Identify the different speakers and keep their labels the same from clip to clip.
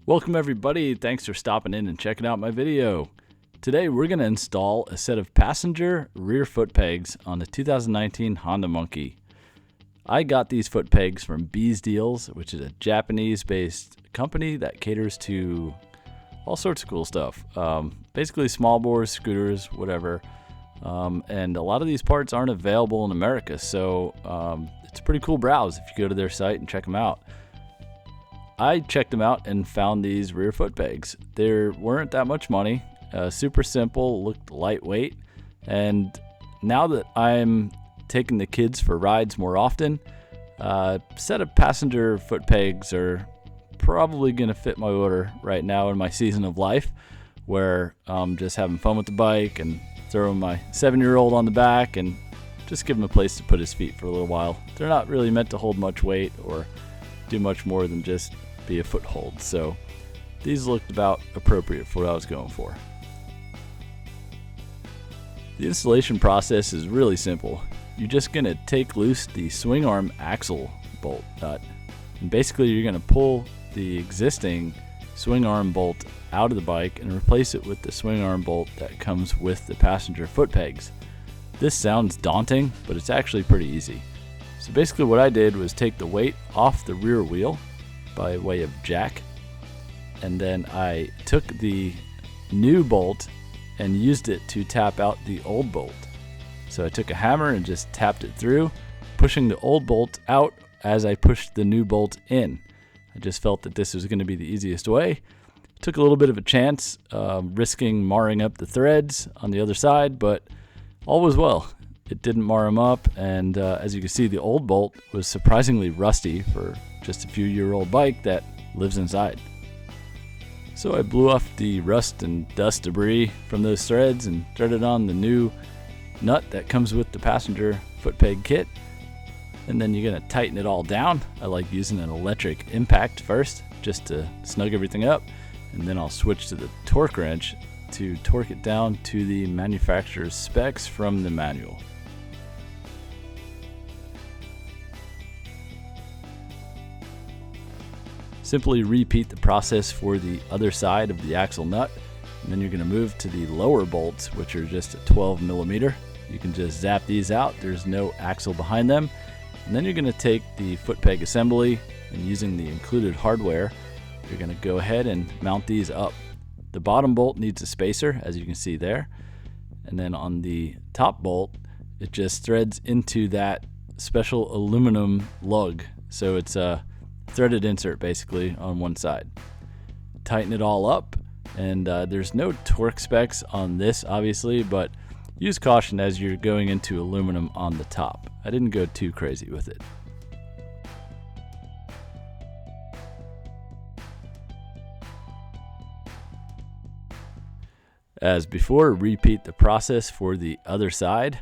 Speaker 1: Welcome everybody, thanks for stopping in and checking out my video. Today we're going to install a set of passenger rear foot pegs on the 2019 Honda Monkey. I got these foot pegs from Bees Deals, which is a Japanese based company that caters to all sorts of cool stuff. Basically small bores, scooters, whatever. And a lot of these parts aren't available in America, so it's a pretty cool browse if you go to their site and check them out. I checked them out and found these rear foot pegs. There weren't that much money, super simple, looked lightweight, and now that I'm taking the kids for rides more often, a set of passenger foot pegs are probably going to fit my order right now in my season of life, where I'm just having fun with the bike and throwing my 7-year-old on the back and just give him a place to put his feet for a little while. They're not really meant to hold much weight or do much more than just be a foothold, so these looked about appropriate for what I was going for. The installation process is really simple. You're just going to take loose the swing arm axle bolt nut, and basically you're going to pull the existing swing arm bolt out of the bike and replace it with the swing arm bolt that comes with the passenger foot pegs. This sounds daunting, but it's actually pretty easy. So basically what I did was take the weight off the rear wheel by way of jack, and then I took the new bolt and used it to tap out the old bolt. So I took a hammer and just tapped it through, pushing the old bolt out as I pushed the new bolt in. I just felt that this was going to be the easiest way. Took a little bit of a chance, risking marring up the threads on the other side, but all was well. It didn't mar them up, and as you can see, the old bolt was surprisingly rusty for just a few-year-old bike that lives inside. So I blew off the rust and dust debris from those threads and threaded on the new nut that comes with the passenger foot peg kit. And then you're going to tighten it all down. I like using an electric impact first just to snug everything up, and then I'll switch to the torque wrench to torque it down to the manufacturer's specs from the manual. Simply repeat the process for the other side of the axle nut, and then you're going to move to the lower bolts, which are just a 12mm. You can just zap these out, there's no axle behind them. And then you're going to take the foot peg assembly, and using the included hardware, you're going to go ahead and mount these up. The bottom bolt needs a spacer, as you can see there, and then on the top bolt it just threads into that special aluminum lug, so it's a threaded insert basically on one side. Tighten it all up, and there's no torque specs on this obviously, but use caution as you're going into aluminum on the top. I didn't go too crazy with it. As before, repeat the process for the other side.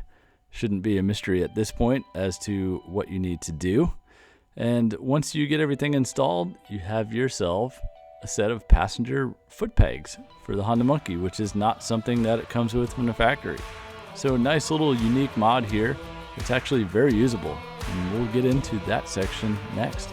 Speaker 1: Shouldn't be a mystery at this point as to what you need to do. And once you get everything installed, you have yourself a set of passenger foot pegs for the Honda Monkey, which is not something that it comes with from the factory. So a nice little unique mod here. It's actually very usable, and we'll get into that section next.